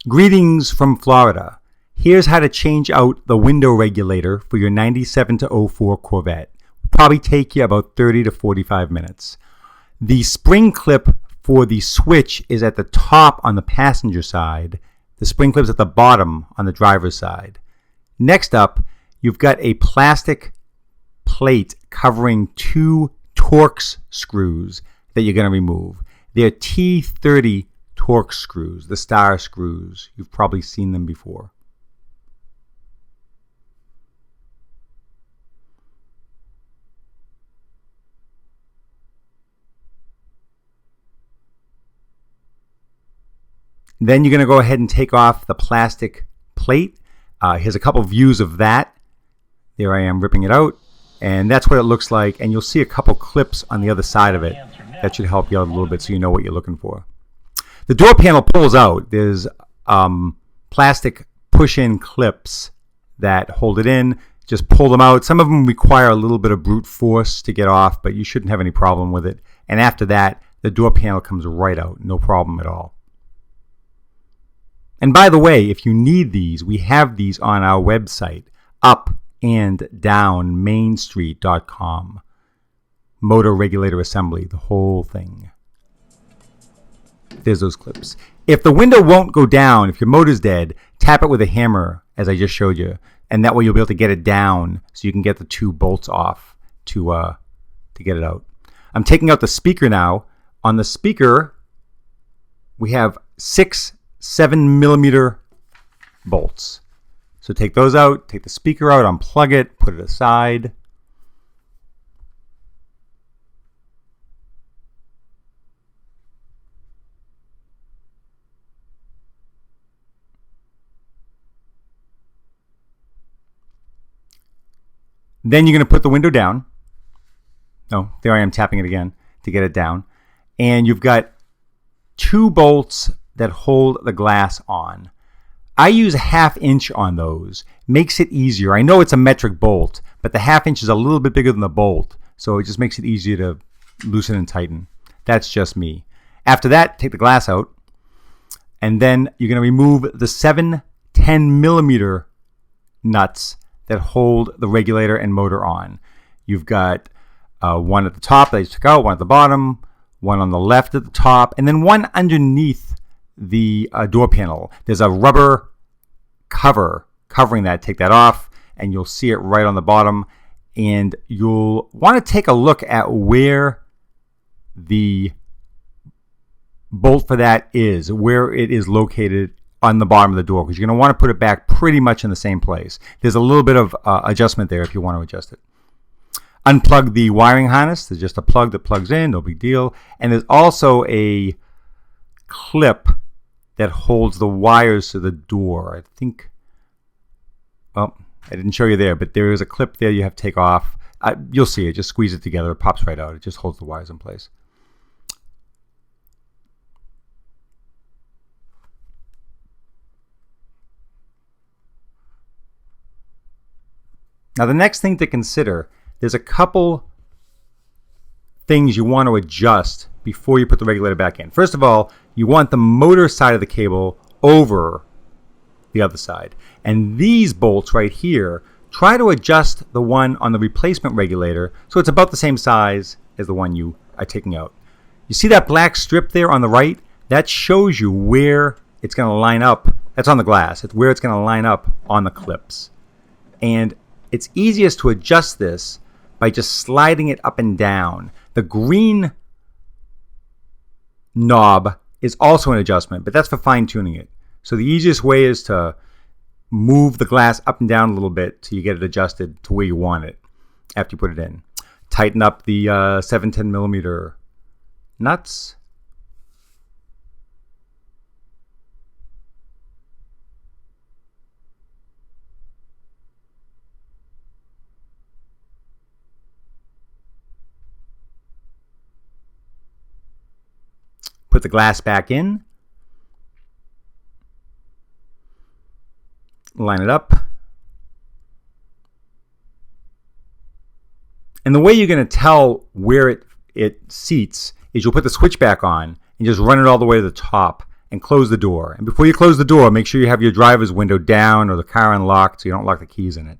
Greetings from Florida. Here's how to change out the window regulator for your 97 to 04 Corvette. It'll probably take you about 30 to 45 minutes. The spring clip for the switch is at the top on the passenger side. The spring clip is at the bottom on the driver's side. Next up, you've got a plastic plate covering two Torx screws that you're going to remove. They're T30 Torx screws, the star screws. You've probably seen them before. Then you're going to go ahead and take off the plastic plate. Here's a couple views of that. There I am ripping it out. And that's what it looks like. And you'll see a couple clips on the other side of it. That should help you out a little bit so you know what you're looking for. The door panel pulls out. There's plastic push-in clips that hold it in. Just pull them out. Some of them require a little bit of brute force to get off, but you shouldn't have any problem with it. And after that, the door panel comes right out. No problem at all. And by the way, if you need these, we have these on our website, upanddownmainstreet.com. Motor regulator assembly, the whole thing. There's those clips. If the window won't go down, if your motor's dead, tap it with a hammer, as I just showed you, and that way you'll be able to get it down so you can get the two bolts off to get it out. I'm taking out the speaker now. On the speaker, we have 6 7mm bolts. So take those out, take the speaker out, unplug it, put it aside. Then you're going to put the window down. Oh, there I am tapping it again to get it down. And you've got 2 bolts that hold the glass on. I use a 1/2 inch on those. Makes it easier. I know it's a metric bolt, but the 1/2 inch is a little bit bigger than the bolt, so it just makes it easier to loosen and tighten. That's just me. After that, take the glass out, and then you're going to remove the 7 10mm nuts that hold the regulator and motor on. You've got one at the top that you took out, one at the bottom, one on the left at the top, and then one underneath the door panel. There's a rubber cover covering that. Take that off and you'll see it right on the bottom, and you'll want to take a look at where the bolt for that is, where it is located on the bottom of the door, because you're going to want to put it back pretty much in the same place. There's a little bit of adjustment there if you want to adjust it. Unplug the wiring harness. There's just a plug that plugs in, no big deal. And there's also a clip that holds the wires to the door. I think, well, I didn't show you there, but there is a clip there you have to take off. You'll see it. Just squeeze it together. It pops right out. It just holds the wires in place. Now the next thing to consider, there's a couple things you want to adjust before you put the regulator back in. First of all, you want the motor side of the cable over the other side. And these bolts right here, try to adjust the one on the replacement regulator so it's about the same size as the one you are taking out. You see that black strip there on the right? That shows you where it's going to line up. That's on the glass. It's where it's going to line up on the clips. And it's easiest to adjust this by just sliding it up and down. The green knob is also an adjustment, but that's for fine-tuning it. So the easiest way is to move the glass up and down a little bit till you get it adjusted to where you want it after you put it in. Tighten up the 7 10mm nuts. Put the glass back in. Line it up. And the way you're going to tell where it seats is you'll put the switch back on and just run it all the way to the top and close the door. And before you close the door, make sure you have your driver's window down or the car unlocked so you don't lock the keys in it.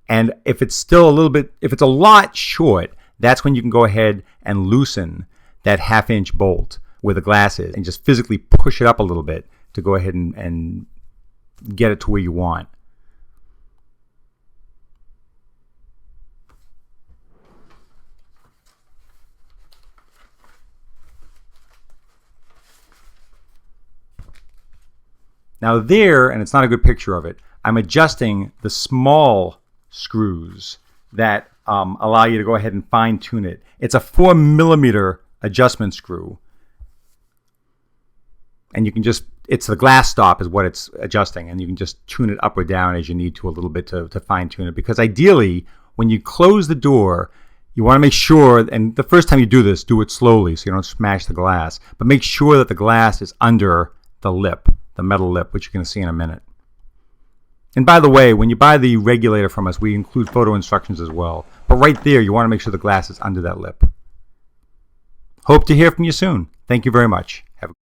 And if it's still if it's a lot short, that's when you can go ahead and loosen that 1/2 inch bolt where the glass is and just physically push it up a little bit to go ahead and get it to where you want. Now there, and it's not a good picture of it, I'm adjusting the small screws that allow you to go ahead and fine tune it. It's a 4mm adjustment screw. And you can just, it's the glass stop is what it's adjusting, and you can just tune it up or down as you need to a little bit to fine tune it. Because ideally, when you close the door, you want to make sure, and the first time you do this, do it slowly so you don't smash the glass, but make sure that the glass is under the lip, the metal lip, which you're going to see in a minute. And by the way, when you buy the regulator from us, we include photo instructions as well. But right there, you want to make sure the glass is under that lip. Hope to hear from you soon. Thank you very much. Have a